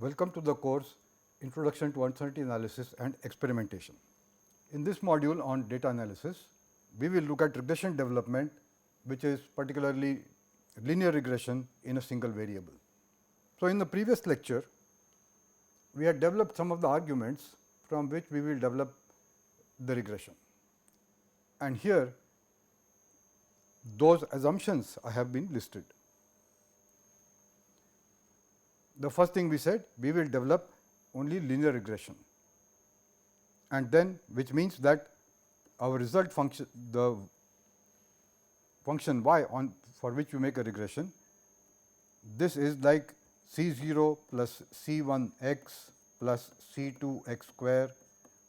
Welcome to the course Introduction to Uncertainty Analysis and Experimentation. In this module on data analysis, we will look at regression development, which is particularly linear regression in a single variable. So, in the previous lecture, we had developed some of the arguments from which we will develop the regression. And here, those assumptions have been listed. The first thing we said, we will develop only linear regression, and then which means that our result function, the function y on for which we make a regression, this is like C0 plus C1 x plus C2 x square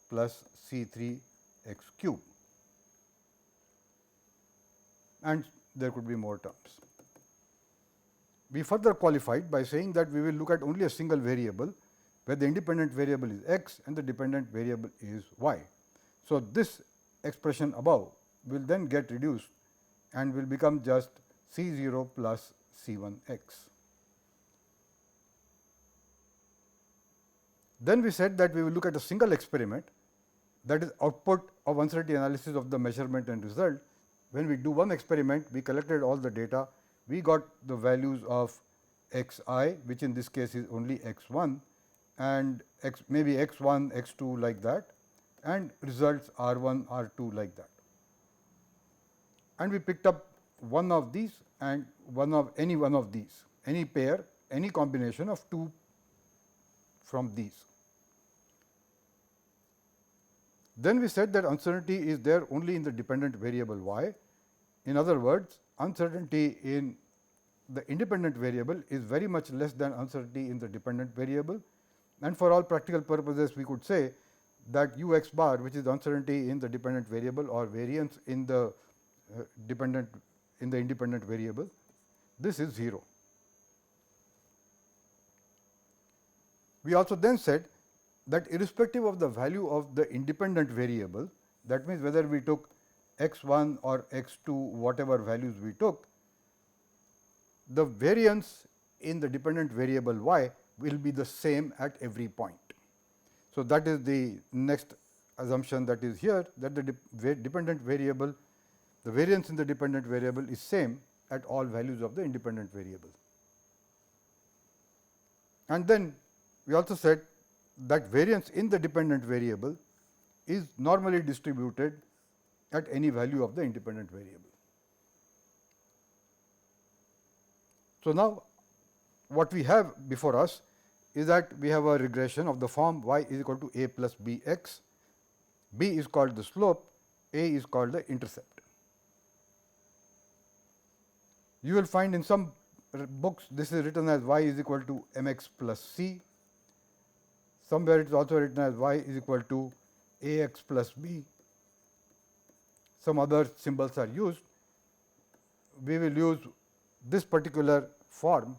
plus C3 x cube, and there could be more terms. We further qualified by saying that we will look at only a single variable where the independent variable is x and the dependent variable is y. So, this expression above will then get reduced and will become just C0 plus C1 x. Then we said that we will look at a single experiment, that is output of uncertainty analysis of the measurement and result. When we do one experiment, we collected all the data, we got the values of x I, which in this case is only x 1, and x maybe x 1, x 2 like that, and results R 1, R 2 like that. And we picked up one of these and one of these, any pair, any combination of two from these. Then we said that uncertainty is there only in the dependent variable y. In other words, uncertainty in the independent variable is very much less than uncertainty in the dependent variable, and for all practical purposes we could say that u x bar, which is uncertainty in the dependent variable or variance in the independent variable, this is 0. We also then said that irrespective of the value of the independent variable, that means whether we took x 1 or x 2, whatever values we took, the variance in the dependent variable y will be the same at every point. So, that is the next assumption that is here, that the dependent variable, the variance in the dependent variable is same at all values of the independent variable. And then we also said that variance in the dependent variable is normally distributed at any value of the independent variable. So, now what we have before us is that we have a regression of the form y is equal to a plus b x, b is called the slope, a is called the intercept. You will find in some books this is written as y is equal to m x plus c, somewhere it is also written as y is equal to a x plus b, some other symbols are used. We will use this particular form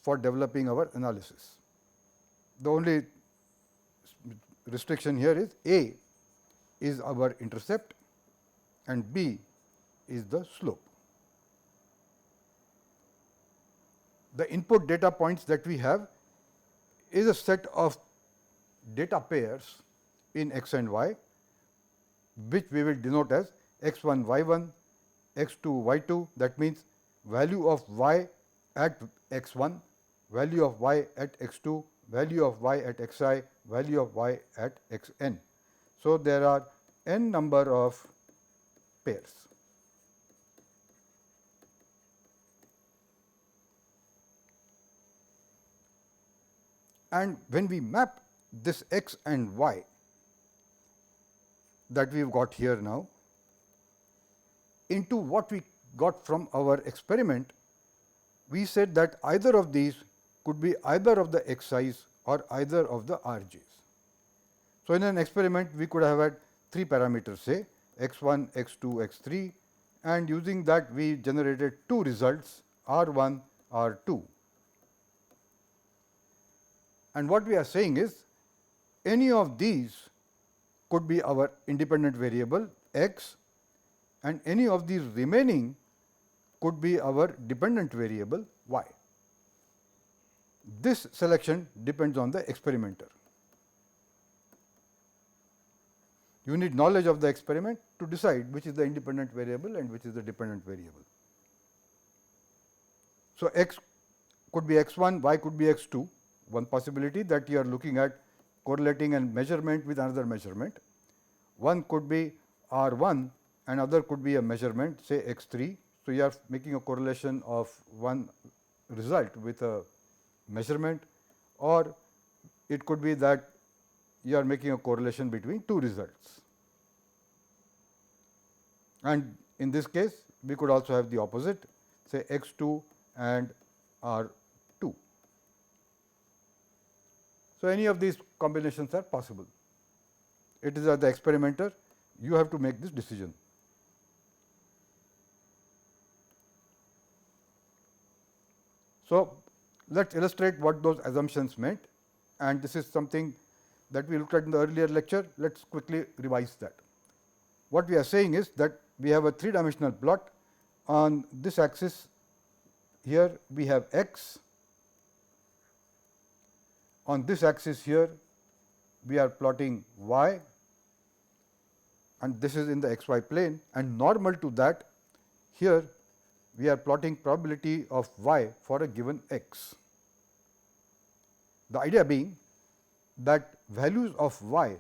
for developing our analysis. The only restriction here is a is our intercept and b is the slope. The input data points that we have is a set of data pairs in x and y, which we will denote as x 1 y 1, x 2 y 2. That means, value of y at x 1, value of y at x 2, value of y at x I, value of y at x n. So, there are n number of pairs. And when we map this x and y that we have got here now into what we got from our experiment, we said that either of these could be either of the x i's or either of the r j's. So, in an experiment we could have had 3 parameters, say x 1, x 2, x 3, and using that we generated 2 results r 1, r 2. And what we are saying is any of these could be our independent variable x, and any of these remaining could be our dependent variable y. This selection depends on the experimenter. You need knowledge of the experiment to decide which is the independent variable and which is the dependent variable. So, x could be x 1, y could be x 2. One possibility that you are looking at correlating a measurement with another measurement. One could be r 1 and other could be a measurement, say x 3. So, you are making a correlation of one result with a measurement, or it could be that you are making a correlation between two results. And in this case, we could also have the opposite, say x 2 and r 2. So, any of these combinations are possible. It is as the experimenter, you have to make this decision. So, let us illustrate what those assumptions meant, and this is something that we looked at in the earlier lecture. Let us quickly revise that. What we are saying is that we have a 3-dimensional plot. On this axis here we have x, on this axis here we are plotting y, and this is in the x y plane, and normal to that here we are plotting probability of y for a given x. The idea being that values of y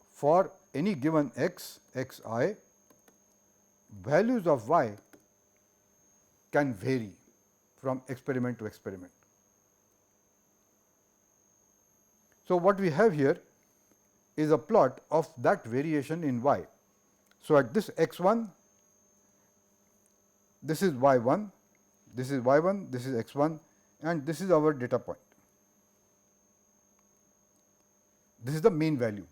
for any given x, x I, values of y can vary from experiment to experiment. So, what we have here is a plot of that variation in y. So, at this x 1, this is y 1, this is y 1, this is x 1, and this is our data point. This is the mean value.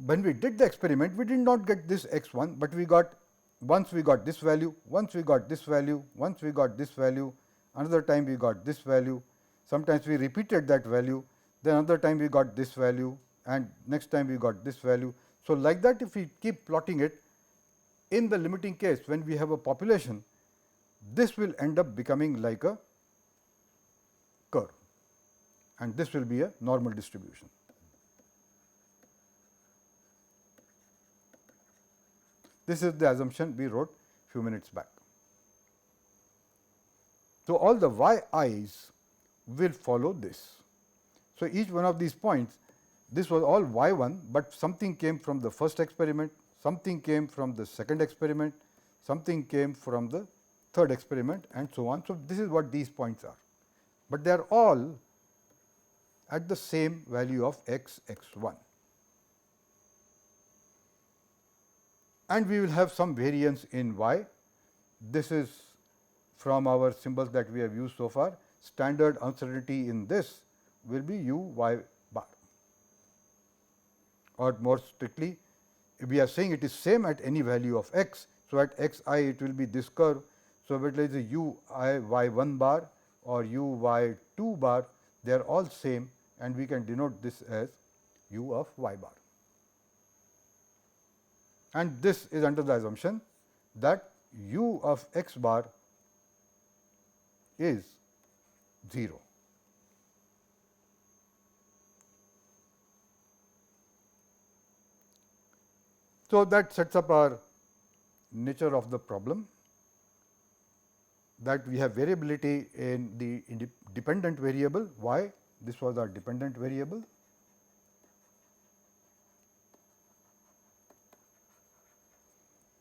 When we did the experiment, we did not get this x 1, but we got, once we got this value, once we got this value, once we got this value, another time we got this value, sometimes we repeated that value, then another time we got this value, and next time we got this value. So, like that, if we keep plotting it, in the limiting case when we have a population, this will end up becoming like a curve, and this will be a normal distribution. This is the assumption we wrote few minutes back. So, all the yi's will follow this. So, each one of these points, this was all y 1, but something came from the first experiment, something came from the second experiment, something came from the third experiment, and so on. So, this is what these points are, but they are all at the same value of x, x 1. And we will have some variance in y. This is from our symbols that we have used so far. Standard uncertainty in this will be u y bar, or more strictly, we are saying it is same at any value of x. So, at x I it will be this curve. So, whether it is u I y 1 bar or u y 2 bar, they are all same, and we can denote this as u of y bar. And this is under the assumption that u of x bar is 0. So, that sets up our nature of the problem, that we have variability in the dependent variable y. This was our dependent variable,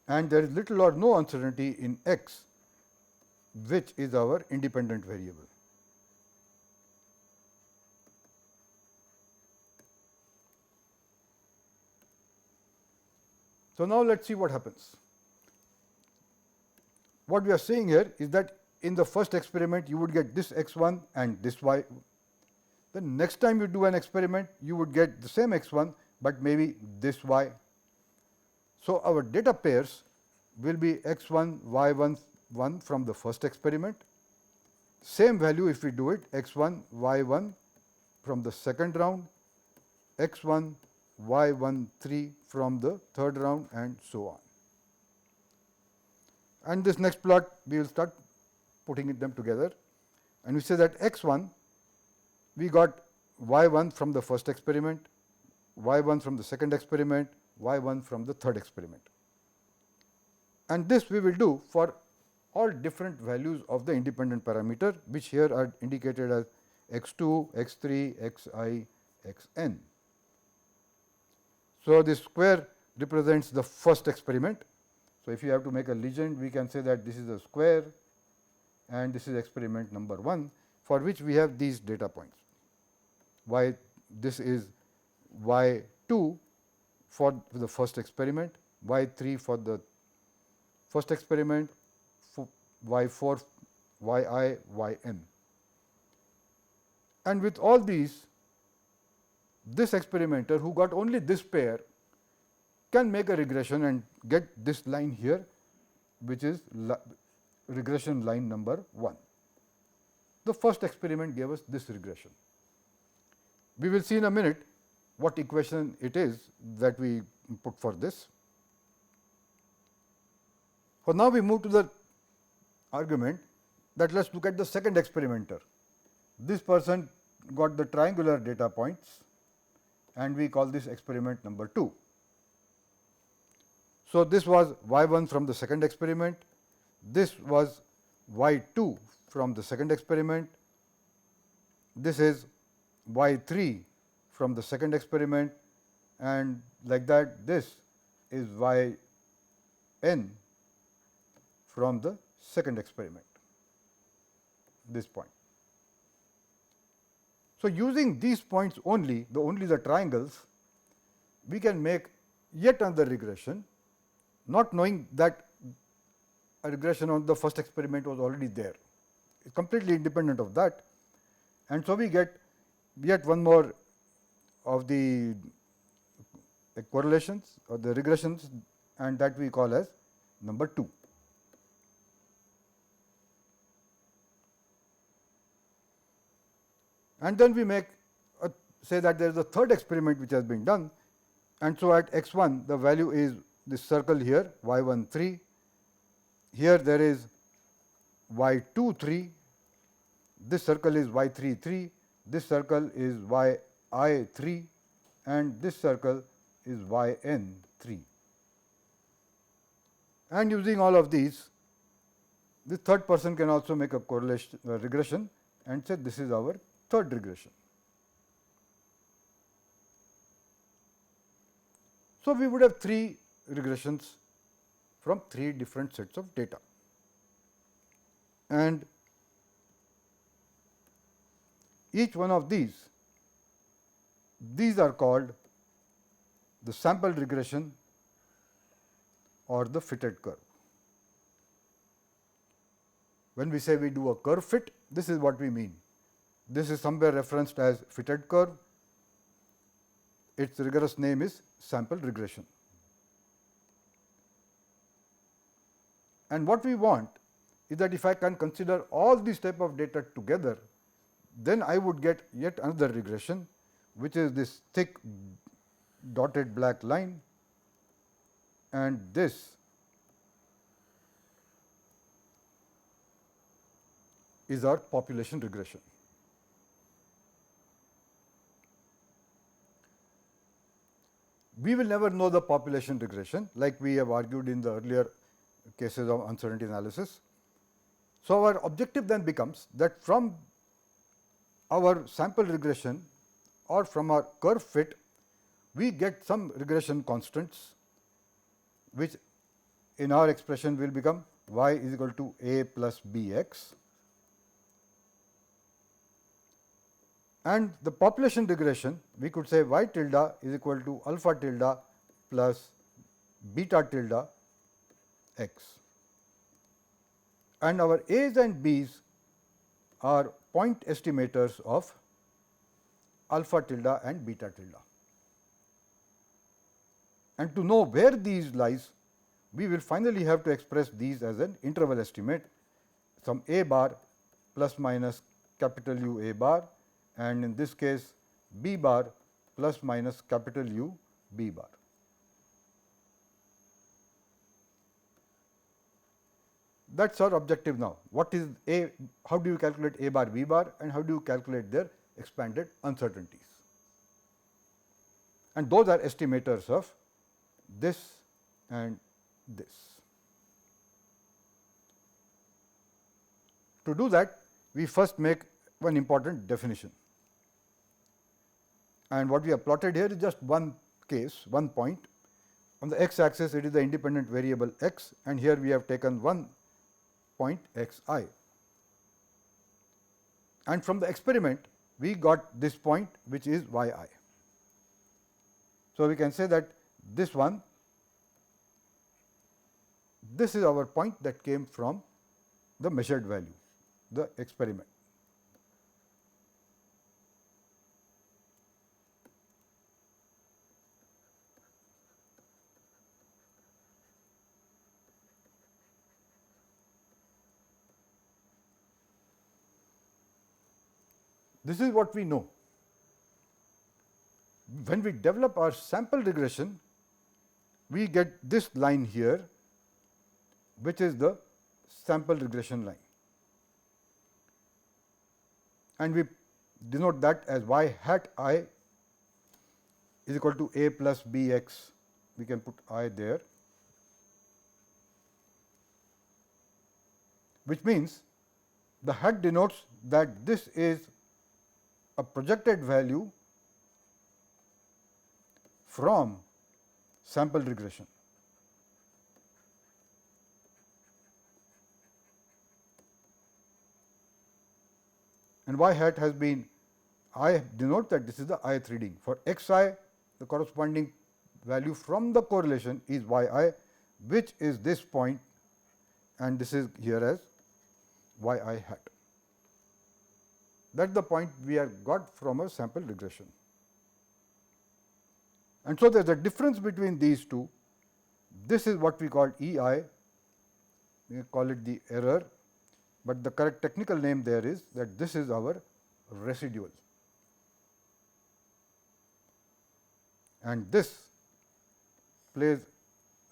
and there is little or no uncertainty in x, which is our independent variable. So, now let us see what happens. What we are saying here is that in the first experiment you would get this x 1 and this y. The next time you do an experiment, you would get the same x 1, but maybe this y. So, our data pairs will be x 1 y 1 from the first experiment, same value if we do it x 1 y 1 from the second round, x 1 y 1 3 from the third round, and so on. And this next plot we will start putting them together, and we say that x1 we got y1 from the first experiment, y1 from the second experiment, y1 from the third experiment. And this we will do for all different values of the independent parameter, which here are indicated as x2, x3, xi, xn. So, this square represents the first experiment. So, if you have to make a legend, we can say that this is a square and this is experiment number 1, for which we have these data points. Y, this is y2 for the first experiment, y3 for the first experiment, y4, yi, yn. And with all these, this experimenter who got only this pair can make a regression and get this line here, which is regression line number 1. The first experiment gave us this regression. We will see in a minute what equation it is that we put for this. For now, we move to the argument that let us look at the second experimenter. This person got the triangular data points and we call this experiment number 2. So, this was y1 from the second experiment, this was y2 from the second experiment, this is y3 from the second experiment, and like that this is yn from the second experiment, this point. So, using these points only the triangles, we can make yet another regression, not knowing that a regression on the first experiment was already there. It is completely independent of that, and so we get yet one more of the correlations or the regressions, and that we call as number 2. And then we make say that there is a third experiment which has been done, and so at x1 the value is this circle here y13, here there is y23, this circle is y33, this circle is yi3, and this circle is yn3. And using all of these, the third person can also make a correlation regression and say this is our third regression. So, we would have 3 regressions from 3 different sets of data, and each one of these are called the sample regression or the fitted curve. When we say we do a curve fit, this is what we mean. This is somewhere referenced as fitted curve, its rigorous name is sample regression. And what we want is that if I can consider all these type of data together, then I would get yet another regression, which is this thick dotted black line, and this is our population regression. We will never know the population regression, like we have argued in the earlier cases of uncertainty analysis. So, our objective then becomes that from our sample regression or from our curve fit, we get some regression constants, which in our expression will become y is equal to a plus bx, and the population regression we could say y tilde is equal to alpha tilde plus beta tilde x, and our a's and b's are point estimators of alpha tilde and beta tilde. And to know where these lies, we will finally have to express these as an interval estimate, some a bar plus minus capital U a bar, and in this case b bar plus minus capital U b bar. That is our objective now. What is A? How do you calculate A bar, B bar, and how do you calculate their expanded uncertainties? And those are estimators of this and this. To do that, we first make one important definition. And what we have plotted here is just one case, one point. On the x axis, it is the independent variable x, and here we have taken one point x I. And from the experiment, we got this point, which is y I. So, we can say that this one, this is our point that came from the measured value, the experiment. This is what we know. When we develop our sample regression, we get this line here, which is the sample regression line, and we denote that as y hat I is equal to a plus b x. We can put I there, which means the hat denotes that this is a projected value from sample regression. And y hat has been, I denote that this is the ith reading. For x I, the corresponding value from the correlation is y I, which is this point, and this is here as y I hat. That is the point we have got from a sample regression. And so, there is a difference between these two. This is what we call E I, we call it the error, but the correct technical name there is that this is our residual. And this plays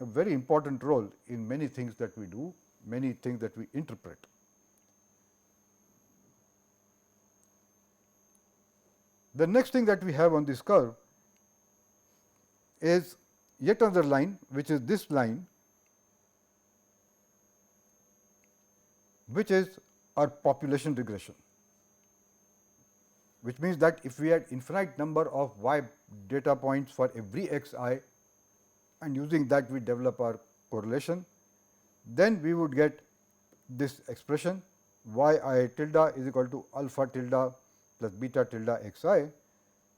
a very important role in many things that we do, many things that we interpret. The next thing that we have on this curve is yet another line, which is this line, which is our population regression, which means that if we had infinite number of y data points for every x I, and using that we develop our correlation, then we would get this expression y I tilde is equal to alpha tilde plus beta tilde x I.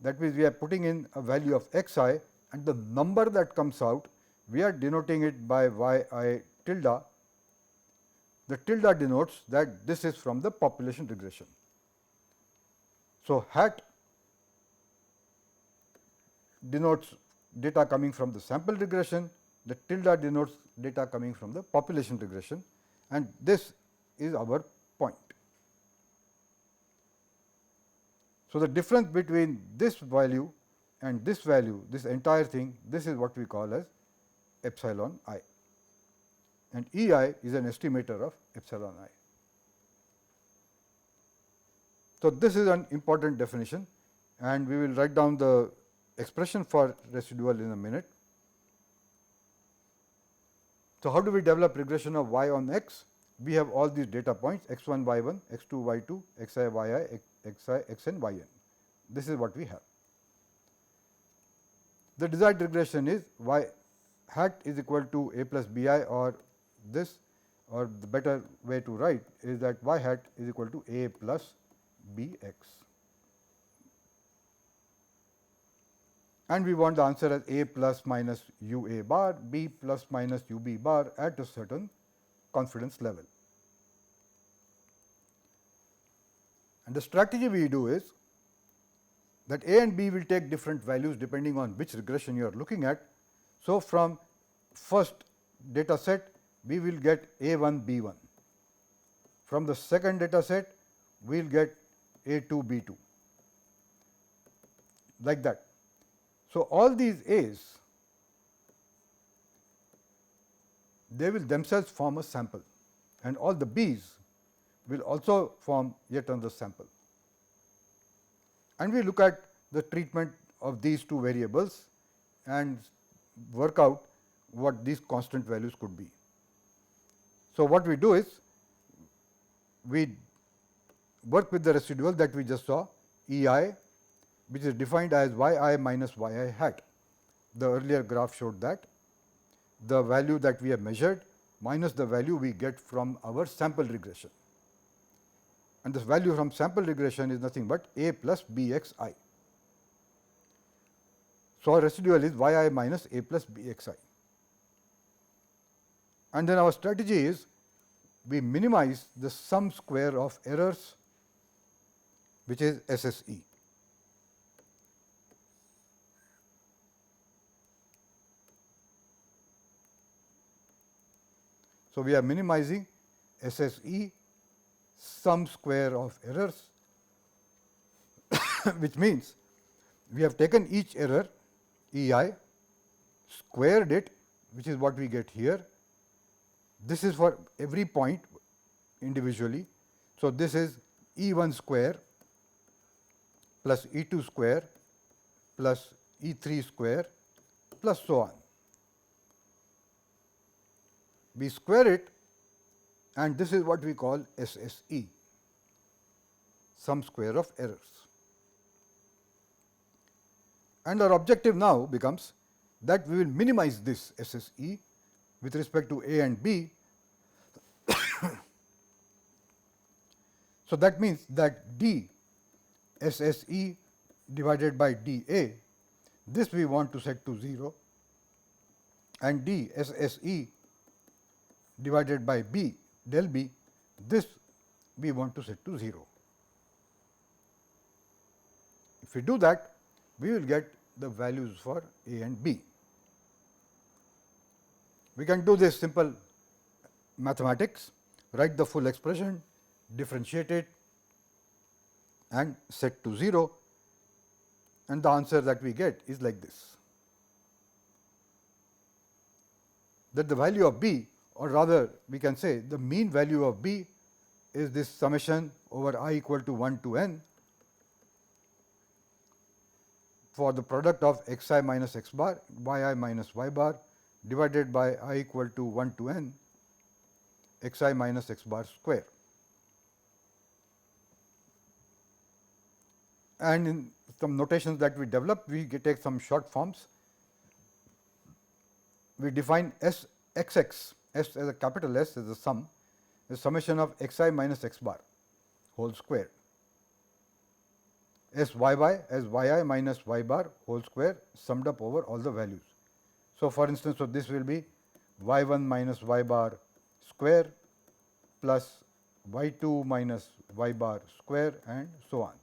That means, we are putting in a value of x I, and the number that comes out, we are denoting it by y I tilde. The tilde denotes that this is from the population regression. So, hat denotes data coming from the sample regression, the tilde denotes data coming from the population regression, and this is our point. So, the difference between this value and this value, this entire thing, this is what we call as epsilon I, and E I is an estimator of epsilon I. So, this is an important definition, and we will write down the expression for residual in a minute. So, how do we develop regression of y on x? We have all these data points x 1 y 1, x 2 y 2, x I y I, x I x n y n. This is what we have. The desired regression is y hat is equal to a plus b I, or this, or the better way to write is that y hat is equal to a plus b x. And we want the answer as a plus minus u a bar, b plus minus u b bar at a certain confidence level. And the strategy we do is that a and b will take different values depending on which regression you are looking at. So, from first data set we will get a 1 b 1, from the second data set we will get a 2 b 2, like that. So, all these a's, they will themselves form a sample. and all the b's will also form yet another sample. And we look at the treatment of these two variables and work out what these constant values could be. So, what we do is we work with the residual that we just saw, E I, which is defined as y I minus y I hat. The earlier graph showed that the value that we have measured minus the value we get from our sample regression. And this value from sample regression is nothing but a plus b x I. So, our residual is y I minus a plus b x I. And then our strategy is we minimize the sum square of errors, which is SSE. So, we are minimizing SSE, sum square of errors, which means we have taken each error E I, squared it, which is what we get here. This is for every point individually. So, this is E 1 square plus E 2 square plus E 3 square plus so on. We square it, and this is what we call SSE, sum square of errors. And our objective now becomes that we will minimize this SSE with respect to A and B. So, that means that D SSE divided by dA, this we want to set to 0, and D SSE divided by B del B, this we want to set to 0. If we do that, we will get the values for A and B. We can do this simple mathematics, write the full expression, differentiate it and set to 0, and the answer that we get is like this, that the value of B, or rather we can say the mean value of B is this summation over I equal to 1 to n for the product of x I minus x bar, y I minus y bar divided by I equal to 1 to n x I minus x bar square. And in some notations that we develop, we take some short forms. We define S x x, S as a capital S is a sum, the summation of x I minus x bar whole square, S y y as y I minus y bar whole square summed up over all the values. So, for instance, so this will be y 1 minus y bar square plus y 2 minus y bar square and so on.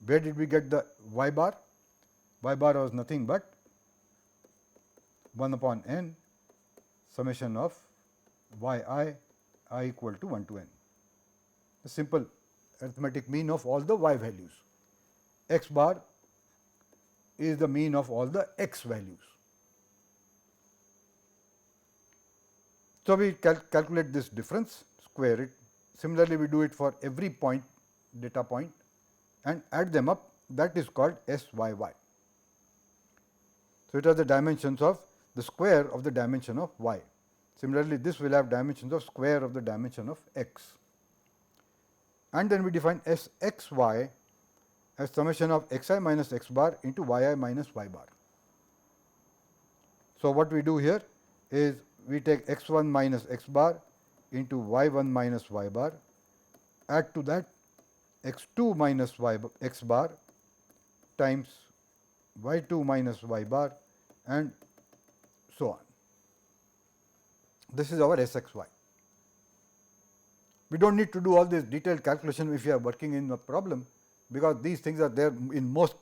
Where did we get the y bar? Y bar was nothing but 1 upon n summation of y I equal to 1 to n, a simple arithmetic mean of all the y values. X bar is the mean of all the x values. So, we calculate this difference, square it. Similarly, we do it for every point, data point, and add them up, that is called SYY. So, it has the dimensions of the square of the dimension of y. Similarly, this will have dimensions of square of the dimension of x. And then we define SXY as summation of x I minus x bar into y I minus y bar. So, what we do here is we take x 1 minus x bar into y 1 minus y bar, add to that x 2 minus x bar times y 2 minus y bar and so on. This is our SXY. We do not need to do all this detailed calculation if you are working in a problem, because these things are there in most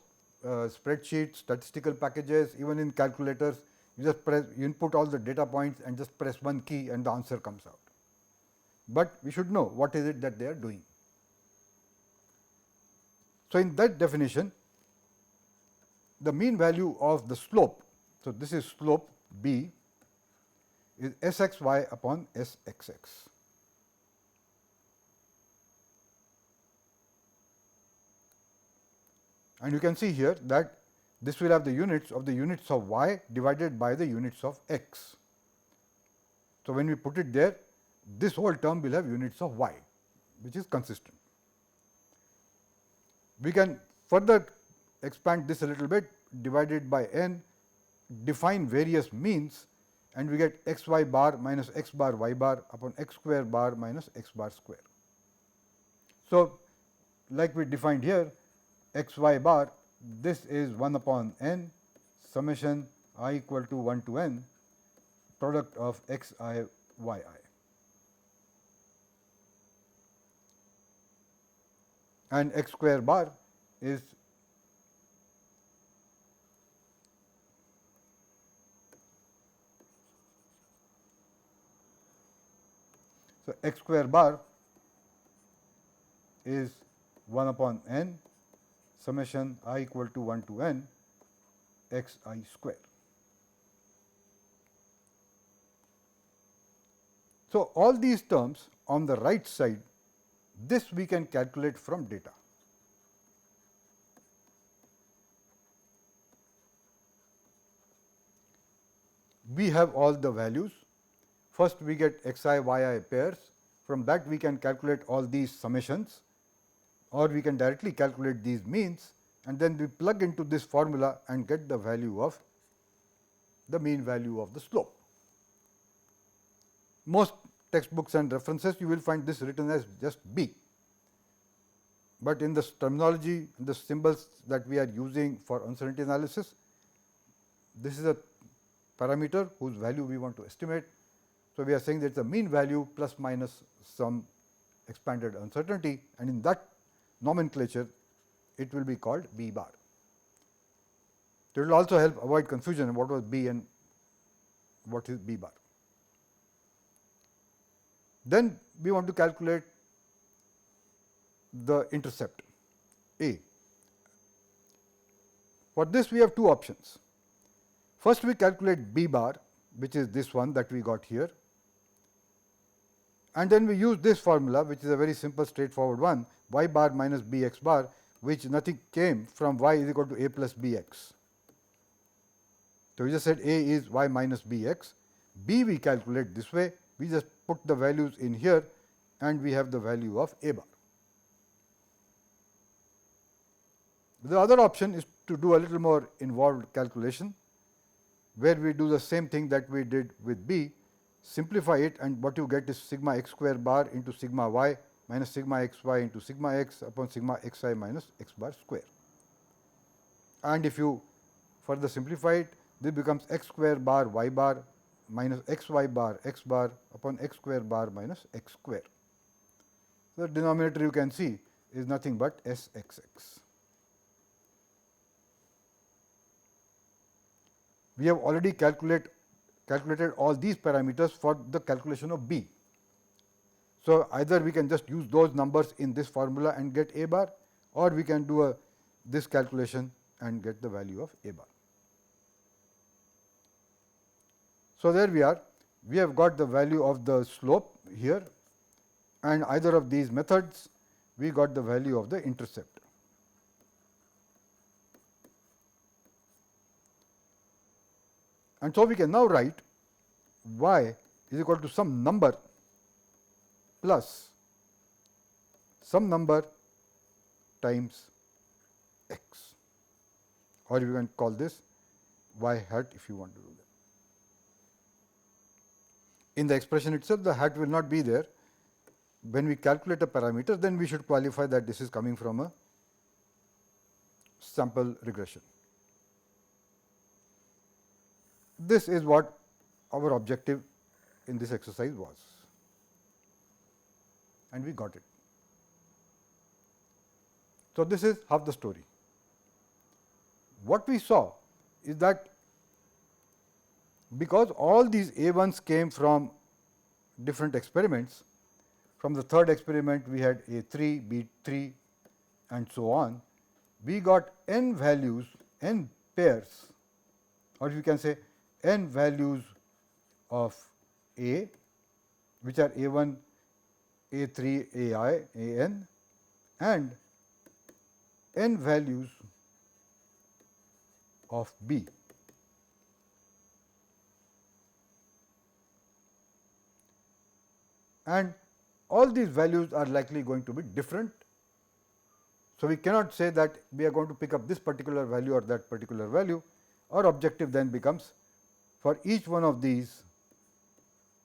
spreadsheets, statistical packages, even in calculators. You just press, you input all the data points and just press one key and the answer comes out. But we should know what is it that they are doing. So, in that definition, the mean value of the slope, so this is slope B, is SXY upon SXX. And you can see here that this will have the units of y divided by the units of x. So, when we put it there, this whole term will have units of y, which is consistent. We can further expand this a little bit, divided by n, define various means, and we get x y bar minus x bar y bar upon x square bar minus x bar square. So, like we defined here, x y bar, this is 1 upon n summation I equal to 1 to n product of x I y I. And x square bar is so x square bar is 1 upon n summation I equal to 1 to n x I square. So, all these terms on the right side, this we can calculate from data. We have all the values. First, we get x I y I pairs. From that, we can calculate all these summations, or we can directly calculate these means, and then we plug into this formula and get the value of the mean value of the slope. Most textbooks and references, you will find this written as just b, but in the terminology, the symbols that we are using for uncertainty analysis, this is a parameter whose value we want to estimate. So, we are saying that it is a mean value plus minus some expanded uncertainty, and in that nomenclature it will be called b bar. So, it will also help avoid confusion what was b and what is b bar. Then we want to calculate the intercept A. For this we have two options. First, we calculate b bar, which is this one that we got here, and then we use this formula, which is a very simple straightforward one, y bar minus b x bar, which nothing came from y is equal to a plus b x. So, we just said a is y minus b x, b we calculate this way, we just put the values in here and we have the value of a bar. The other option is to do a little more involved calculation, where we do the same thing that we did with b, simplify it, and what you get is sigma x square bar into sigma y minus sigma x y into sigma x upon sigma x I minus x bar square. And if you further simplify it, this becomes x square bar y bar minus x y bar x bar upon x square bar minus x square. So, the denominator you can see is nothing but s x x. We have already calculated all these parameters for the calculation of b. So, either we can just use those numbers in this formula and get a bar, or we can do this calculation and get the value of a bar. So, there we are, we have got the value of the slope here, and either of these methods we got the value of the intercept. And so, we can now write y is equal to some number plus some number times x, or you can call this y hat if you want to do that. In the expression itself, the hat will not be there. When we calculate a parameter, then we should qualify that this is coming from a sample regression. This is what our objective in this exercise was, and we got it. So, this is half the story. What we saw is that because all these A1s came from different experiments, from the third experiment we had A3, B3 and so on, we got n values, n pairs, or you can say n values of A, which are A1, A3, AI, An, and n values of B. And all these values are likely going to be different. So, we cannot say that we are going to pick up this particular value or that particular value. Our objective then becomes, for each one of these,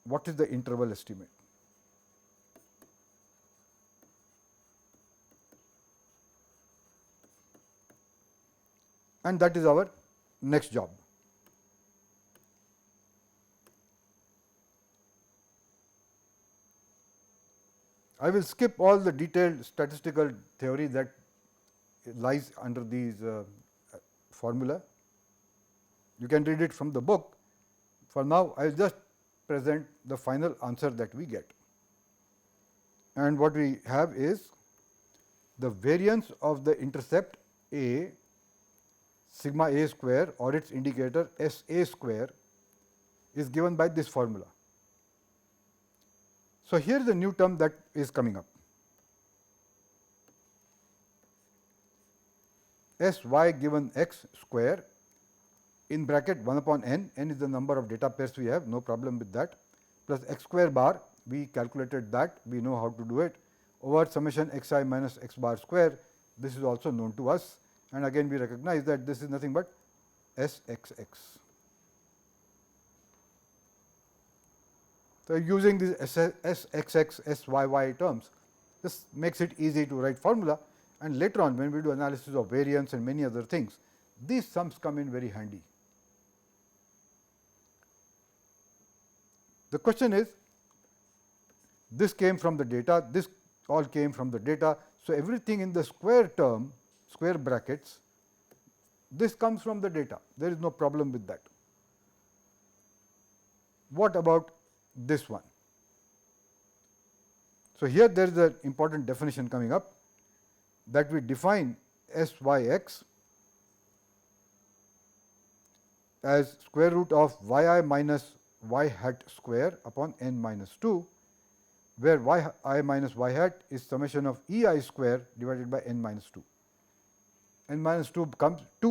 what is the interval estimate? And that is our next job. I will skip all the detailed statistical theory that lies under these formula. You can read it from the book. For now, I will just present the final answer that we get. And what we have is the variance of the intercept A sigma A square or its indicator S A square is given by this formula. So, here is the new term that is coming up. S y given x square in bracket 1 upon n, n is the number of data pairs we have, no problem with that, plus x square bar, we calculated that, we know how to do it, over summation x I minus x bar square, this is also known to us, and again we recognize that this is nothing but S x x. So, using these S x x, S y y terms, this makes it easy to write formula, and later on when we do analysis of variance and many other things, these sums come in very handy. The question is, this came from the data, this all came from the data. So, everything in the square term, square brackets, this comes from the data, there is no problem with that. What about this one? So, here there is an important definition coming up, that we define S y x as square root of y I minus y hat square upon n minus 2, where y I minus y hat is summation of E I square divided by n minus 2. N minus 2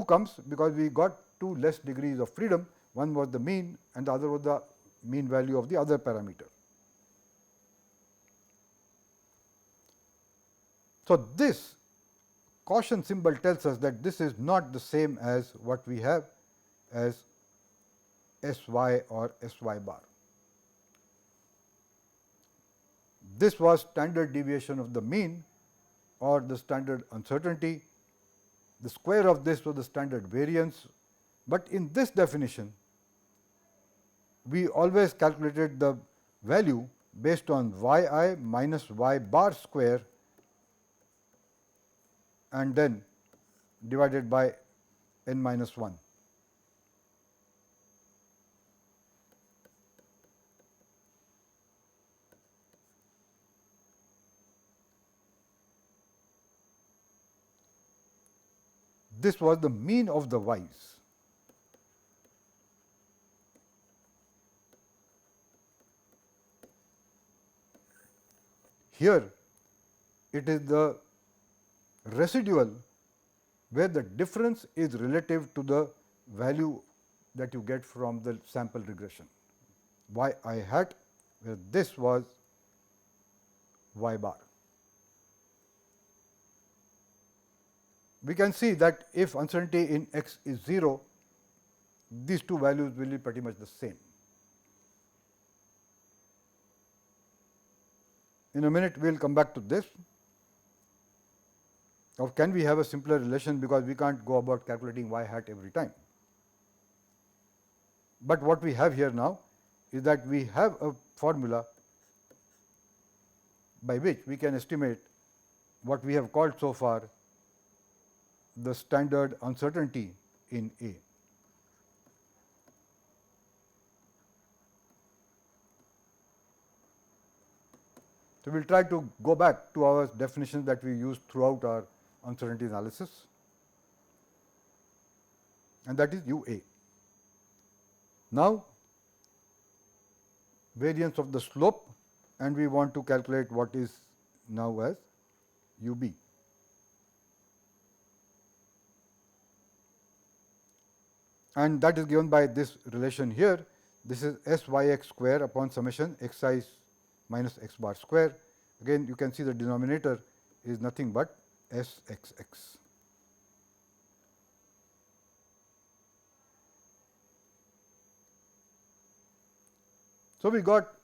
comes because we got 2 less degrees of freedom, one was the mean and the other was the mean value of the other parameter. So, this caution symbol tells us that this is not the same as what we have as S y or S y bar. This was standard deviation of the mean or the standard uncertainty. The square of this was the standard variance, but in this definition, we always calculated the value based on y I minus y bar square and then divided by n minus 1. This was the mean of the y's. Here it is the residual where the difference is relative to the value that you get from the sample regression, y I hat, where this was y bar. We can see that if uncertainty in x is 0, these two values will be pretty much the same. In a minute, we will come back to this. Or can we have a simpler relation, because we can't go about calculating y hat every time. But what we have here now is that we have a formula by which we can estimate what we have called so far the standard uncertainty in A. So, we will try to go back to our definitions that we used throughout our uncertainty analysis, and that is U A. Now, variance of the slope, and we want to calculate what is now as U B. and that is given by this relation here. This is syx square upon summation xi minus x bar square. Again you can see the denominator is nothing but sxx. So, we got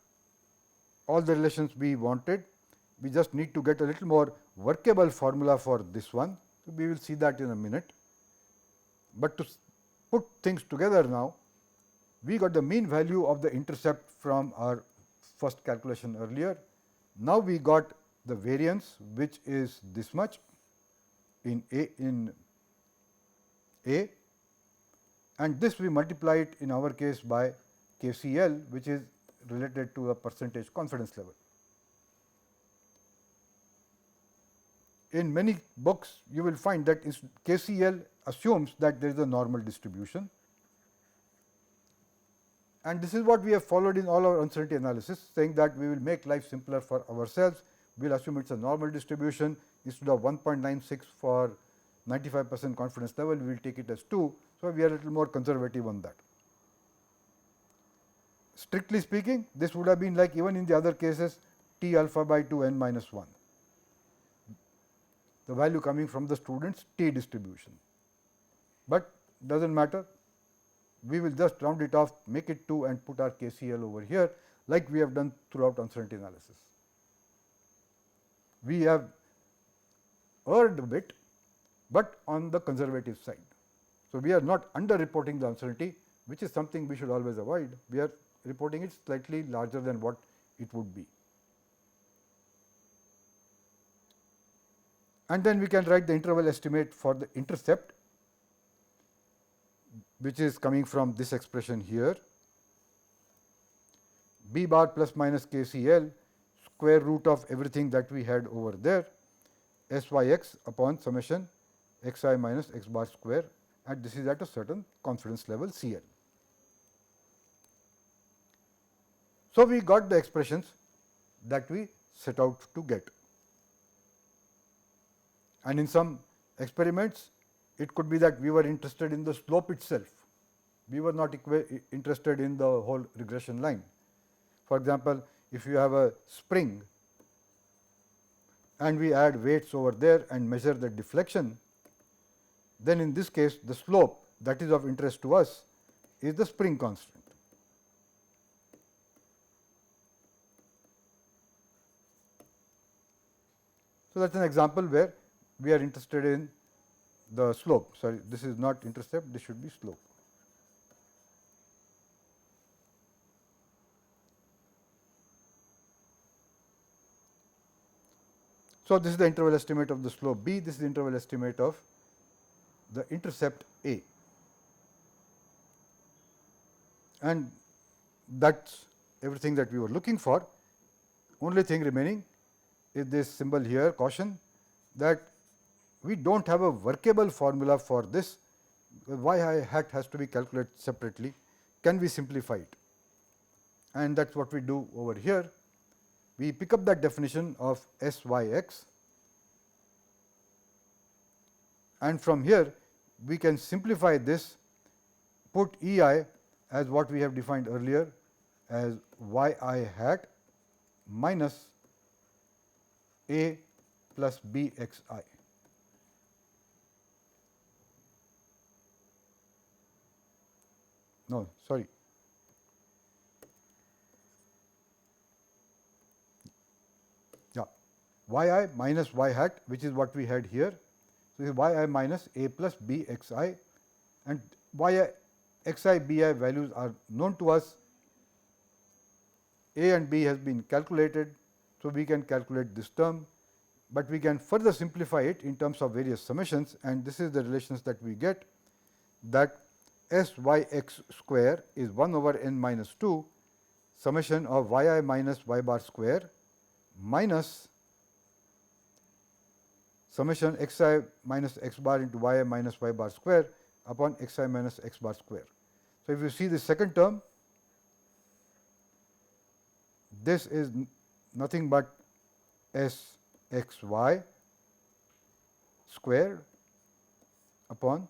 all the relations we wanted. We just need to get a little more workable formula for this one. So, we will see that in a minute. But to put things together now, we got the mean value of the intercept from our first calculation earlier. Now, we got the variance, which is this much in A, and this we multiply it in our case by KCL, which is related to a percentage confidence level. In many books, you will find that KCL assumes that there is a normal distribution, and this is what we have followed in all our uncertainty analysis, saying that we will make life simpler for ourselves. We will assume it is a normal distribution. Instead of 1.96 for 95% confidence level, we will take it as 2. So, we are a little more conservative on that. Strictly speaking, this would have been like even in the other cases T alpha by 2 n minus 1, the value coming from the student's T distribution, but does not matter. We will just round it off, make it 2 and put our KCL over here, like we have done throughout uncertainty analysis. We have erred a bit, but on the conservative side. So, we are not under reporting the uncertainty, which is something we should always avoid. We are reporting it slightly larger than what it would be. And then we can write the interval estimate for the intercept, which is coming from this expression here, b bar plus minus KCL square root of everything that we had over there, syx upon summation xi minus x bar square, and this is at a certain confidence level CL. So, we got the expressions that we set out to get, and in some experiments it could be that we were interested in the slope itself. We were not interested in the whole regression line. For example, if you have a spring and we add weights over there and measure the deflection, then in this case the slope that is of interest to us is the spring constant. So, that is an example where we are interested in the slope. Sorry, this is not intercept, this should be slope. So, this is the interval estimate of the slope B, this is the interval estimate of the intercept A, and that is everything that we were looking for. Only thing remaining is this symbol here, caution, that we do not have a workable formula for this. Y hat has to be calculated separately. Can we simplify it? And that is what we do over here. We pick up that definition of syx, and from here we can simplify this, put ei as what we have defined earlier as yi hat minus a plus bxi. No, sorry. Yeah, yi minus y hat, which is what we had here. So, this is yi minus a plus b xi, and y xi bi values are known to us. A and b has been calculated. So, we can calculate this term, but we can further simplify it in terms of various summations, and this is the relations that we get, that syx square is 1 over n minus 2 summation of yi minus y bar square minus summation xi minus x bar into yi minus y bar square upon xi minus x bar square. So, if you see the second term, this is nothing but sxy squared upon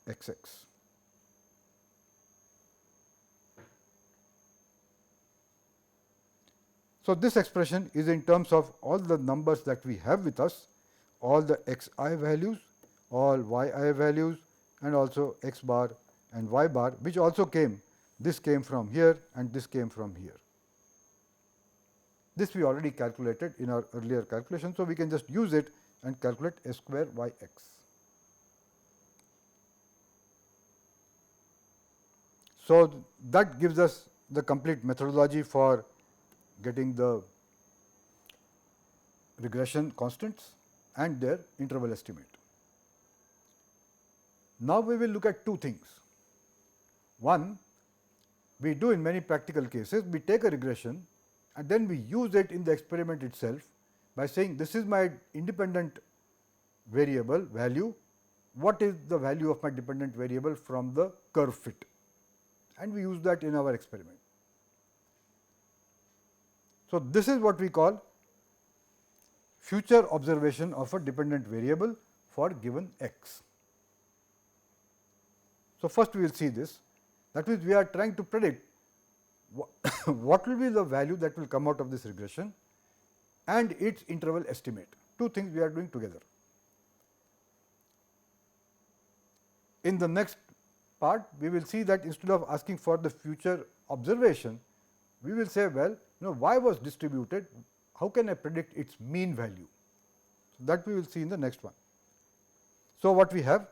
x x. So, this expression is in terms of all the numbers that we have with us, all the x I values, all y I values, and also x bar and y bar, which also came, this came from here and this came from here. This we already calculated in our earlier calculation. So, we can just use it and calculate s square y x. So, that gives us the complete methodology for getting the regression constants and their interval estimate. Now, we will look at two things. One, we do in many practical cases, we take a regression and then we use it in the experiment itself by saying this is my independent variable value, what is the value of my dependent variable from the curve fit, and we use that in our experiment. So, this is what we call future observation of a dependent variable for given x. So, first we will see this, that means we are trying to predict what will be the value that will come out of this regression and its interval estimate. Two things we are doing together. In the next part, we will see that instead of asking for the future observation, we will say, well, y was distributed, how can I predict its mean value? So, that we will see in the next one. So, what we have?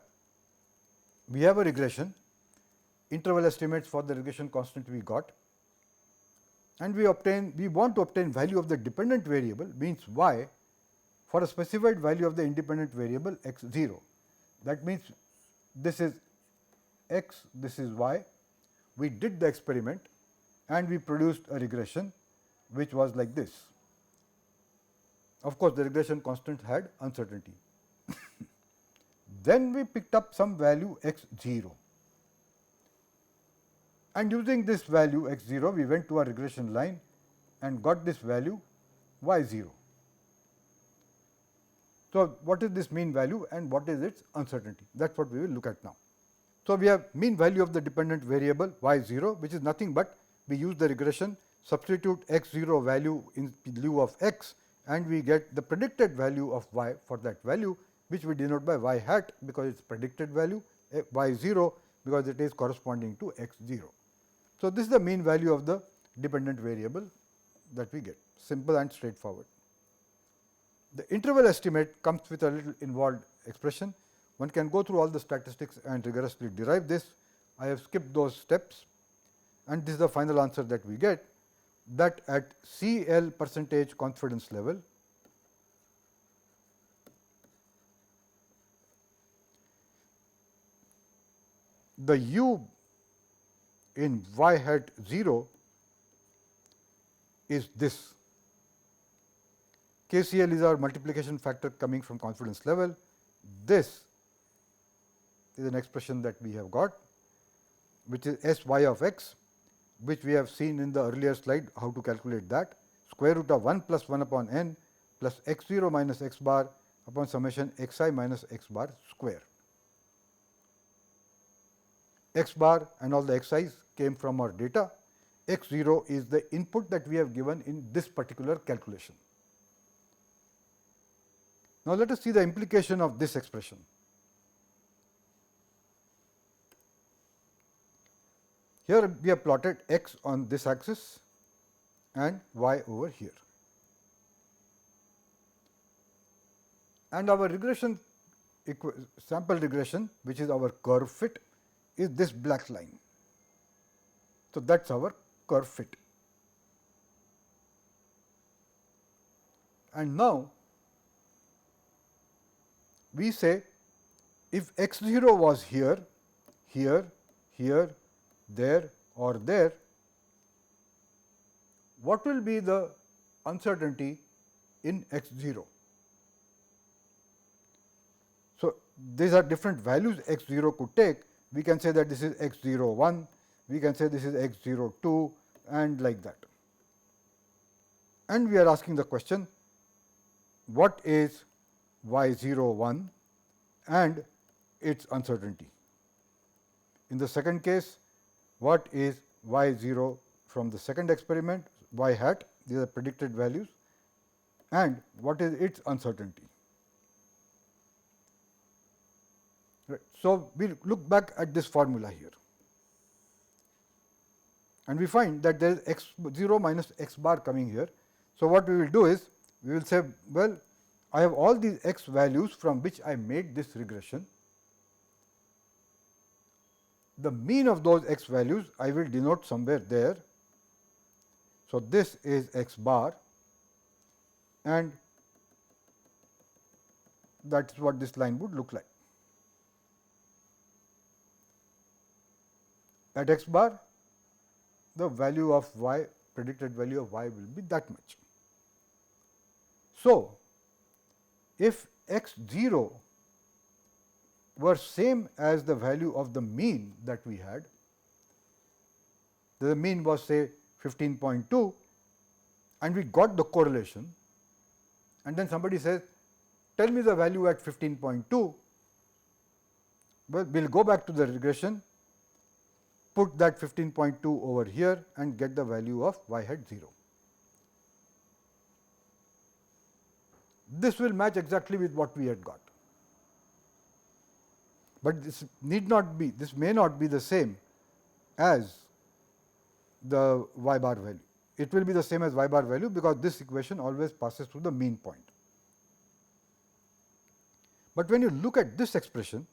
We have a regression, interval estimates for the regression constant we got, and we want to obtain value of the dependent variable, means y, for a specified value of the independent variable x 0. That means, this is x, this is y. We did the experiment and we produced a regression which was like this. Of course, the regression constant had uncertainty. Then we picked up some value x 0, and using this value x 0, we went to our regression line and got this value y 0. So, what is this mean value and what is its uncertainty? That is what we will look at now. So, we have mean value of the dependent variable y 0, which is nothing but we use the regression, substitute x 0 value in lieu of x, and we get the predicted value of y for that value, which we denote by y hat because it is predicted value, y 0 because it is corresponding to x 0. So, this is the mean value of the dependent variable that we get, simple and straightforward. The interval estimate comes with a little involved expression. One can go through all the statistics and rigorously derive this. I have skipped those steps, and this is the final answer that we get, that at CL percentage confidence level, the u in y hat 0 is this. KCL is our multiplication factor coming from confidence level. This is an expression that we have got, which is S y of x, which we have seen in the earlier slide how to calculate that, square root of 1 plus 1 upon n plus x 0 minus x bar upon summation x I minus x bar square. X bar and all the x i's came from our data, x 0 is the input that we have given in this particular calculation. Now, let us see the implication of this expression. Here we have plotted x on this axis and y over here. And our regression sample regression, which is our curve fit, is this black line. So, that is our curve fit. And now, we say if x 0 was here, here, here, there or there, what will be the uncertainty in x 0? So, these are different values x 0 could take. We can say that this is x 0 1, we can say this is x 0 2 and like that. And we are asking the question, what is y 0 1 and its uncertainty? in the second case, what is y 0 from the second experiment, y hat, these are predicted values, and what is its uncertainty. Right. So, we will look back at this formula here, and we find that there is x 0 minus x bar coming here. So, what we will do is, we will say, well, I have all these x values from which I made this regression. The mean of those x values I will denote somewhere there. So, this is x bar, and that is what this line would look like. At x bar, the value of y, predicted value of y will be that much. So, if x 0 were same as the value of the mean that we had, the mean was say 15.2, and we got the correlation, and then somebody says, tell me the value at 15.2, well, we will go back to the regression, put that 15.2 over here and get the value of y hat 0. This will match exactly with what we had got, but this need not be, this may not be the same as the y bar value. It will be the same as y bar value, because this equation always passes through the mean point. But when you look at this expression,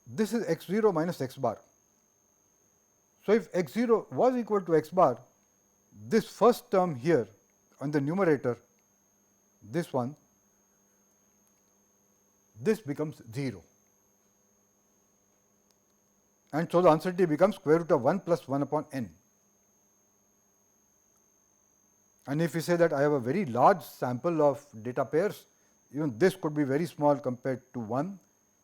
this is x 0 minus x bar. So, if x 0 was equal to x bar, this first term here on the numerator, this one, this becomes 0. And so, the uncertainty becomes square root of 1 plus 1 upon n. And if we say that I have a very large sample of data pairs, even this could be very small compared to 1,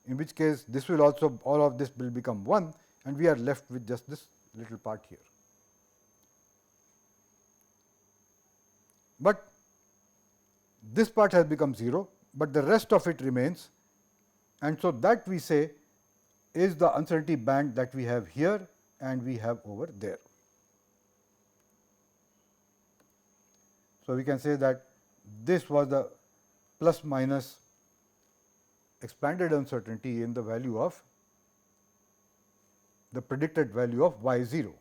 in which case this will also, all of this will become 1, and we are left with just this little part here. But this part has become 0, but the rest of it remains, and so that we say is the uncertainty band that we have here and we have over there. So, we can say that this was the plus minus expanded uncertainty in the value of the predicted value of y 0.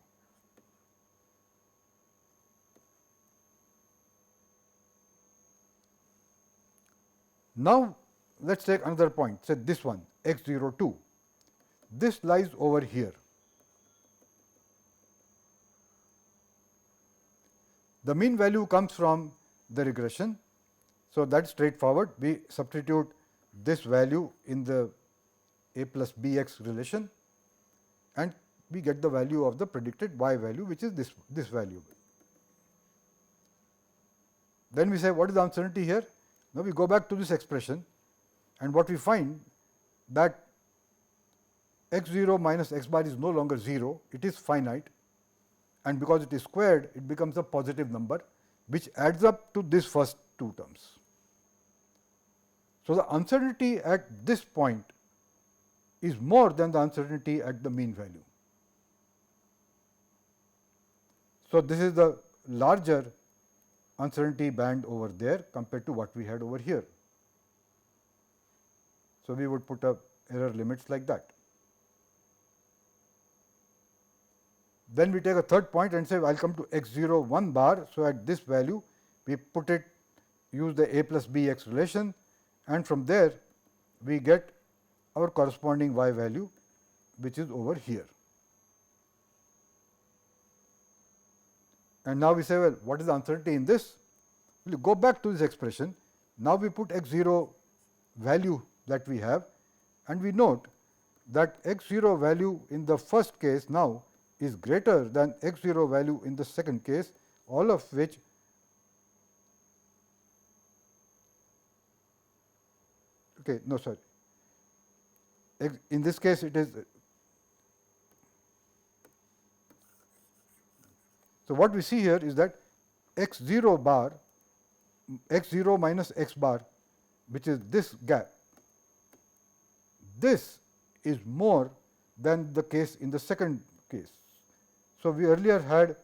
Now, let us take another point, say this one x 0 2. This lies over here. The mean value comes from the regression. So, that is straightforward. We substitute this value in the a plus b x relation, and we get the value of the predicted y value, which is this value. Then we say, what is the uncertainty here? Now, we go back to this expression, and what we find that x 0 minus x bar is no longer 0, it is finite, and because it is squared, it becomes a positive number, which adds up to this first two terms. So, the uncertainty at this point is more than the uncertainty at the mean value. So, this is the larger uncertainty band over there compared to what we had over here. So, we would put up error limits like that. Then we take a third point and say, I will come to x 0 1 bar. So, at this value we put it, use the a plus b x relation, and from there we get our corresponding y value, which is over here. And now we say, well, what is the uncertainty in this? We will go back to this expression. Now, we put x 0 value that we have, and we note that x 0 value in the first case now is greater than x 0 value in the second case, all of which in this case it is. So, what we see here is that x 0 bar, x 0 minus x bar, which is this gap, this is more than the case in the second case. So, we earlier had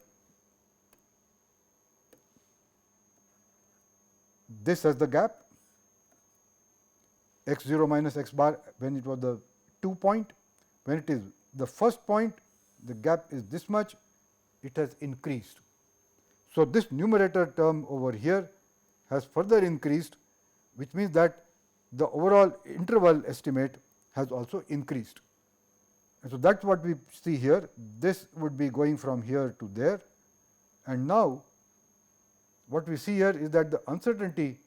this as the gap, x 0 minus x bar when it was the 2 point. When it is the first point, the gap is this much, it has increased. So, this numerator term over here has further increased, which means that the overall interval estimate has also increased. And so, that is what we see here. This would be going from here to there, and now what we see here is that the uncertainty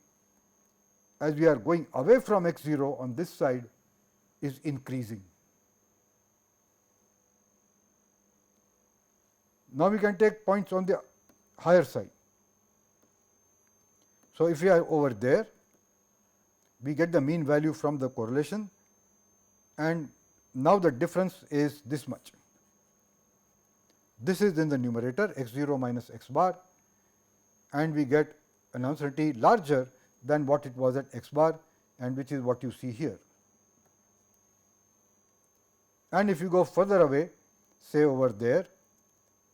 as we are going away from x 0 on this side is increasing. Now, we can take points on the higher side. So, if we are over there, we get the mean value from the correlation, and now the difference is this much. This is in the numerator x 0 minus x bar, and we get an uncertainty larger than what it was at x bar, and which is what you see here. And if you go further away, say over there,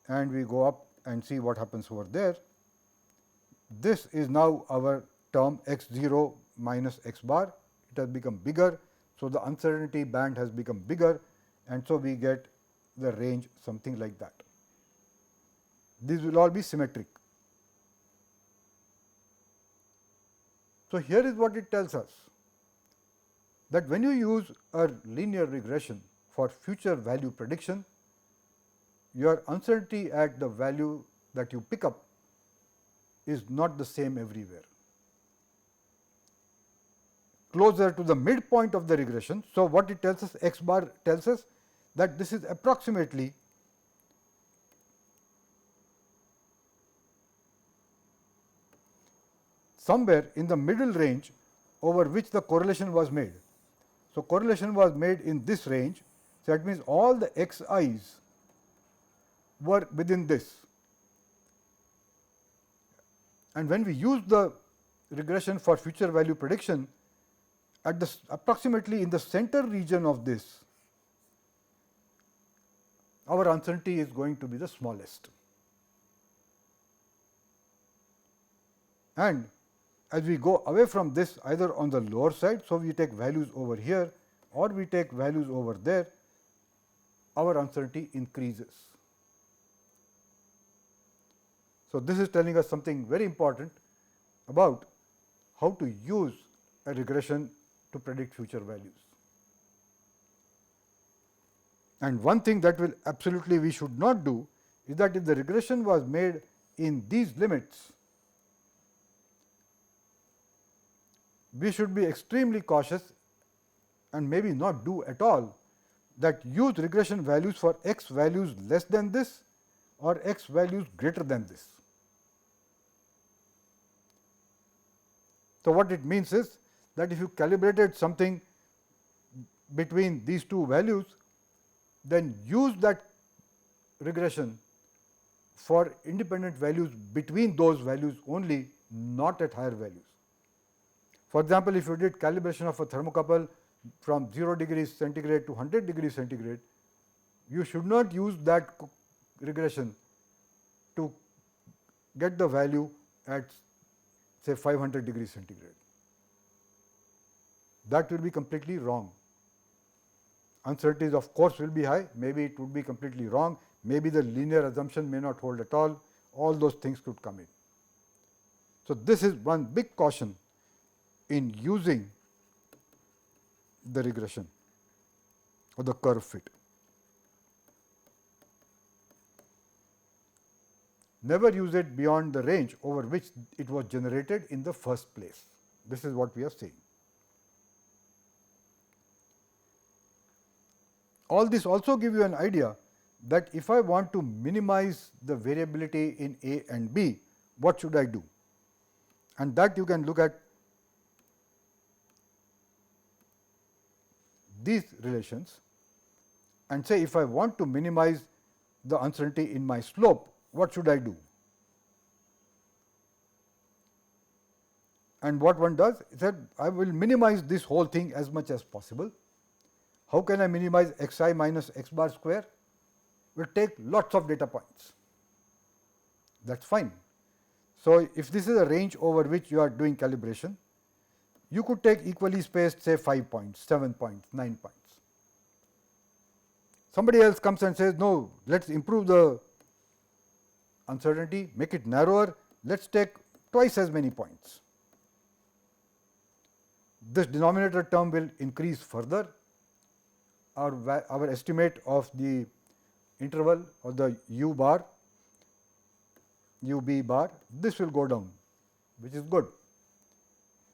and we go up and see what happens over there, this is now our term x 0 minus x bar. It has become bigger. So, the uncertainty band has become bigger, and so we get the range something like that. These will all be symmetric. So, here is what it tells us, that when you use a linear regression for future value prediction, your uncertainty at the value that you pick up is not the same everywhere. Closer to the midpoint of the regression. So, what it tells us, x bar tells us that this is approximately somewhere in the middle range over which the correlation was made. So, correlation was made in this range. So, that means all the x i's were within this, and when we use the regression for future value prediction, at the approximately in the center region of this, our uncertainty is going to be the smallest. And as we go away from this, either on the lower side, so we take values over here or we take values over there, our uncertainty increases. So, this is telling us something very important about how to use a regression to predict future values. And one thing that will absolutely we should not do is that if the regression was made in these limits, we should be extremely cautious and maybe not do at all that use regression values for x values less than this or x values greater than this. So, what it means is that if you calibrated something between these two values, then use that regression for independent values between those values only, not at higher values. For example, if you did calibration of a thermocouple from 0 degrees centigrade to 100 degrees centigrade, you should not use that regression to get the value at say 500 degrees centigrade. That will be completely wrong. Uncertainties of course will be high, maybe it would be completely wrong, maybe the linear assumption may not hold at all those things could come in. So, this is one big caution in using the regression or the curve fit. Never use it beyond the range over which it was generated in the first place. This is what we are saying. All this also give you an idea that if I want to minimize the variability in A and B, what should I do? And that you can look at these relations and say, if I want to minimize the uncertainty in my slope, what should I do? And what one does is that I will minimize this whole thing as much as possible. How can I minimize xi minus x bar square? Will take lots of data points. That is fine. So, if this is a range over which you are doing calibration, you could take equally spaced say 5 points, 7 points, 9 points. Somebody else comes and says, no, let us improve the uncertainty, make it narrower, let us take twice as many points. This denominator term will increase further. Our estimate of the interval or the u bar, ub bar, this will go down, which is good.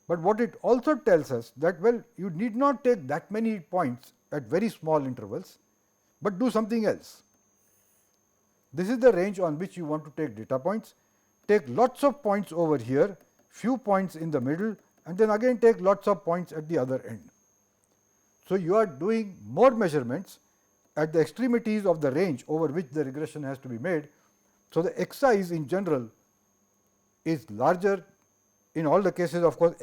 But what it also tells us that, well, you need not take that many points at very small intervals, but do something else. This is the range on which you want to take data points. Take lots of points over here, few points in the middle, and then again take lots of points at the other end. So, you are doing more measurements at the extremities of the range over which the regression has to be made. So, the x size in general is larger. In all the cases, of course,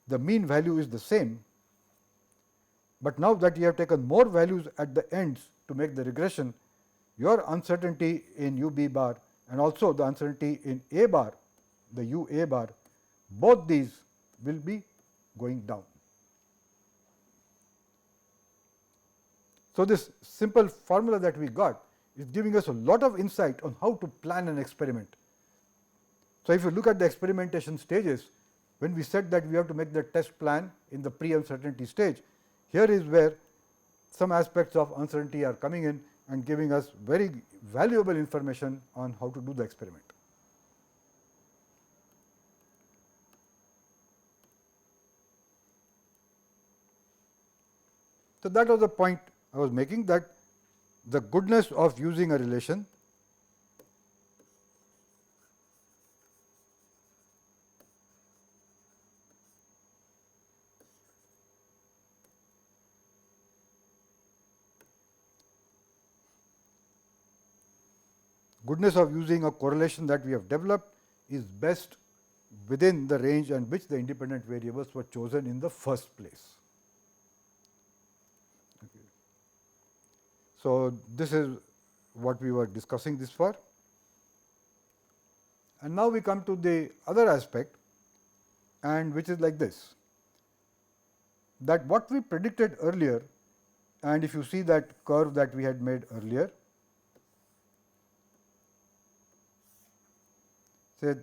the mean value is the same, but now that you have taken more values at the ends to make the regression, your uncertainty in u b bar and also the uncertainty in a bar, the u a bar, both these will be going down. So, this simple formula that we got is giving us a lot of insight on how to plan an experiment. So, if you look at the experimentation stages, when we said that we have to make the test plan in the pre-uncertainty stage, here is where some aspects of uncertainty are coming in and giving us very valuable information on how to do the experiment. So, that was the point I was making, that the goodness of using a relation goodness of using a correlation that we have developed is best within the range and which the independent variables were chosen in the first place. Okay. So, this is what we were discussing this for. And now we come to the other aspect, and which is like this, that what we predicted earlier, and if you see that curve that we had made earlier, say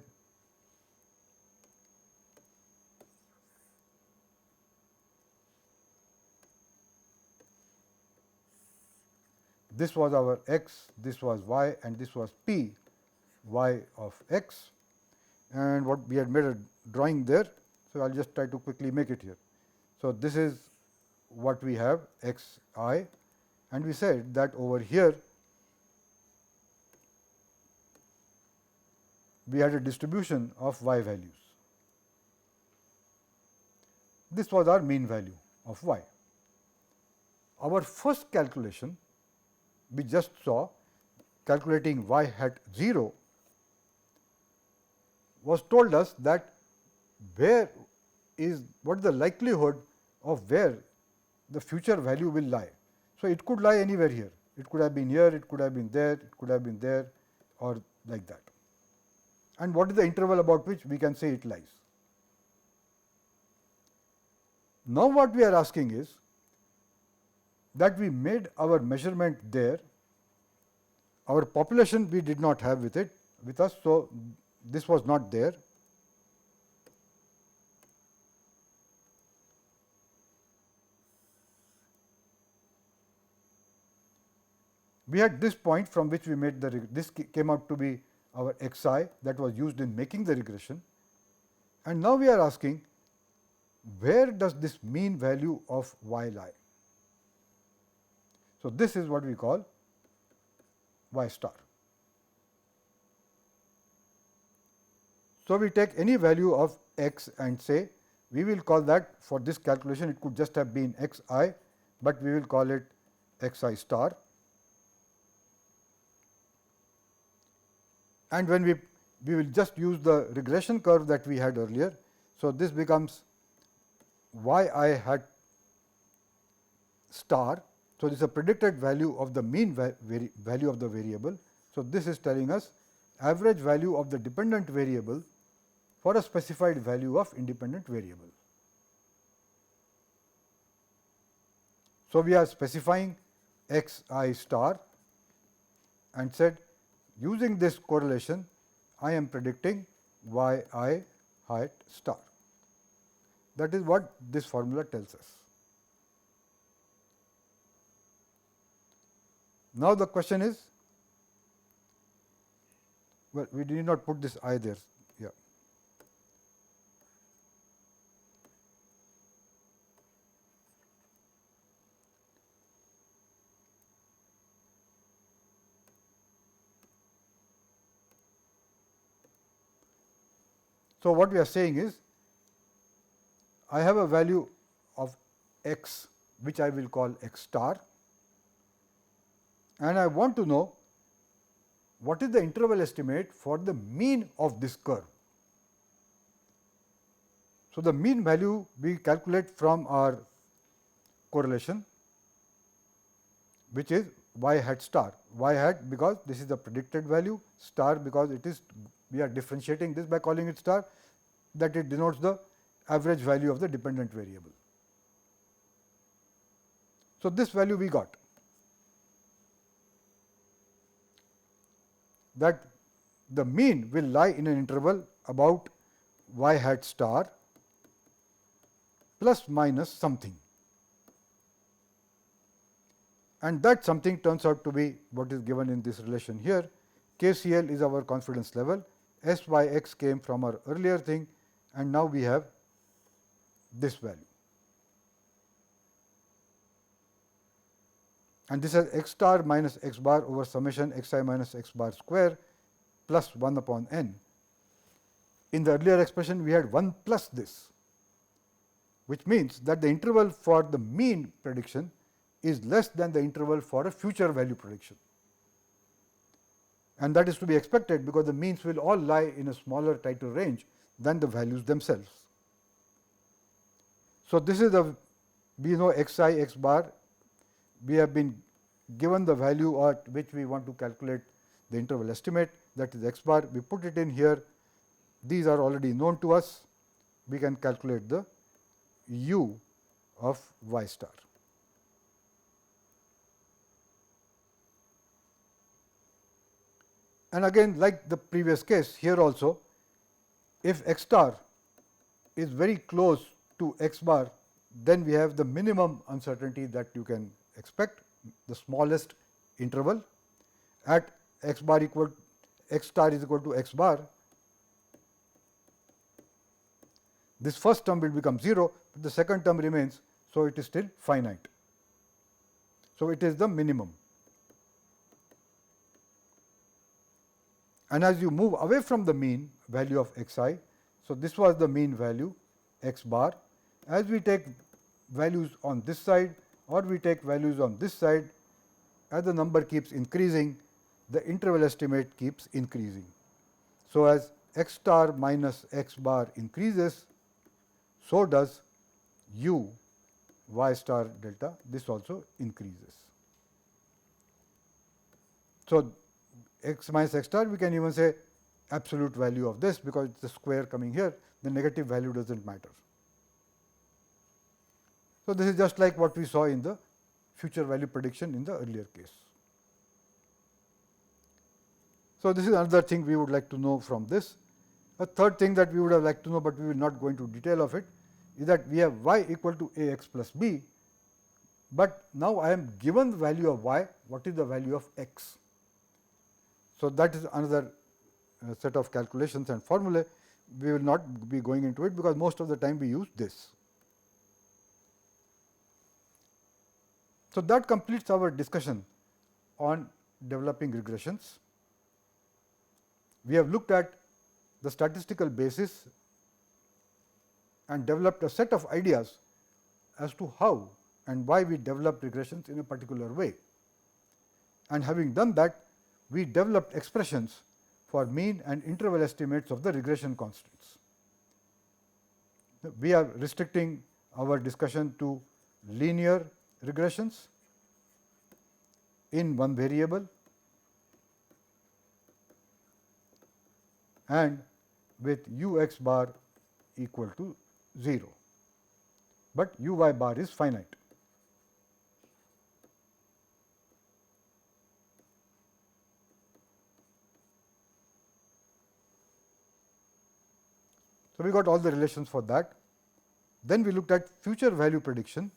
this was our x, this was y, and this was p y of x, and what we had made a drawing there. So, I will just try to quickly make it here. So, this is what we have x I, and we said that over here we had a distribution of y values. This was our mean value of y. Our first calculation we just saw, calculating y hat 0, was told us that what is the likelihood of where the future value will lie. So, it could lie anywhere here, it could have been here, it could have been there, it could have been there, or like that. And what is the interval about which we can say it lies. Now, what we are asking is that we made our measurement there, our population we did not have with us. So, this was not there. We had this point from which we made this came out to be our xi that was used in making the regression, and now we are asking where does this mean value of y lie. So, this is what we call y star. So, we take any value of x and say we will call that, for this calculation it could just have been xi, but we will call it xi star. And when we will just use the regression curve that we had earlier. So, this becomes y I hat star. So, this is a predicted value of the mean value of the variable. So, this is telling us average value of the dependent variable for a specified value of independent variable. So, we are specifying x I star and said using this correlation I am predicting y I hat star. That is what this formula tells us. Now, the question is, well, we did not put this I there. Yeah. So, what we are saying is, I have a value of x which I will call x star, and I want to know what is the interval estimate for the mean of this curve. So, the mean value we calculate from our correlation, which is y hat star. Y hat because this is the predicted value, star because it is, we are differentiating this by calling it star, that it denotes the average value of the dependent variable. So, this value we got, that the mean will lie in an interval about y hat star plus minus something, and that something turns out to be what is given in this relation here. KCL is our confidence level, S by x came from our earlier thing, and now we have this value, and this is x star minus x bar over summation x I minus x bar square plus 1 upon n. In the earlier expression we had 1 plus this, which means that the interval for the mean prediction is less than the interval for a future value prediction, and that is to be expected because the means will all lie in a smaller, tighter range than the values themselves. So, this is the, we know x I x bar, we have been given the value at which we want to calculate the interval estimate, that is x bar, we put it in here, these are already known to us, we can calculate the u of y star. And again, like the previous case, here also, if x star is very close to x bar, then we have the minimum uncertainty that you can expect, the smallest interval at x bar equal, x star is equal to x bar. This first term will become 0, but the second term remains, so it is still finite. So, it is the minimum. And as you move away from the mean value of x I, so this was the mean value x bar. As we take values on this side or we take values on this side, as the number keeps increasing, the interval estimate keeps increasing. So, as x star minus x bar increases, so does u y star delta, this also increases. So, x minus x star, we can even say absolute value of this, because it is the square coming here, the negative value does not matter. So, this is just like what we saw in the future value prediction in the earlier case. So, this is another thing we would like to know from this. A third thing that we would have liked to know, but we will not go into detail of it, is that we have y equal to a x plus b, but now I am given the value of y, what is the value of x? So, that is another set of calculations and formulae. We will not be going into it, because most of the time we use this. So, that completes our discussion on developing regressions. We have looked at the statistical basis and developed a set of ideas as to how and why we develop regressions in a particular way. And having done that, we developed expressions for mean and interval estimates of the regression constants. We are restricting our discussion to linear regressions in one variable and with u x bar equal to 0, but u y bar is finite. So, we got all the relations for that. Then we looked at future value prediction,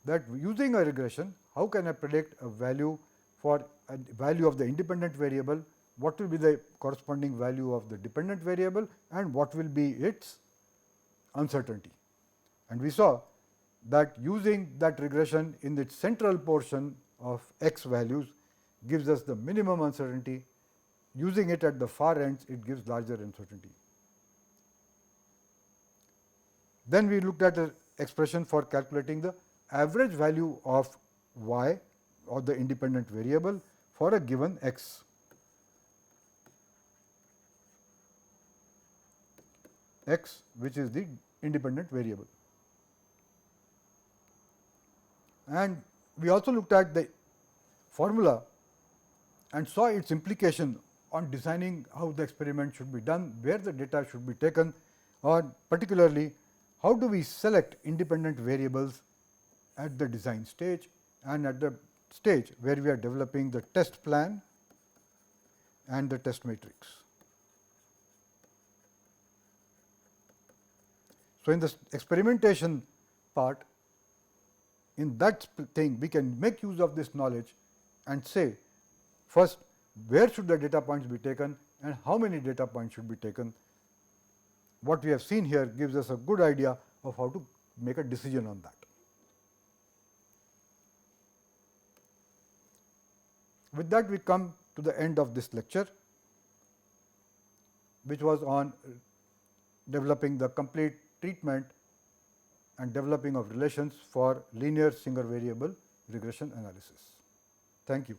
that using a regression, how can I predict a value for a value of the independent variable, what will be the corresponding value of the dependent variable and what will be its uncertainty. And we saw that using that regression in its central portion of x values gives us the minimum uncertainty. Using it at the far ends, it gives larger uncertainty. Then we looked at an expression for calculating the average value of y or the independent variable for a given x. X, which is the independent variable. And we also looked at the formula and saw its implication on designing how the experiment should be done, where the data should be taken, or particularly how do we select independent variables at the design stage and at the stage where we are developing the test plan and the test matrix. So, in the experimentation part, in that thing we can make use of this knowledge and say, first, where should the data points be taken and how many data points should be taken. What we have seen here gives us a good idea of how to make a decision on that. With that, we come to the end of this lecture, which was on developing the complete treatment and developing of relations for linear single variable regression analysis. Thank you.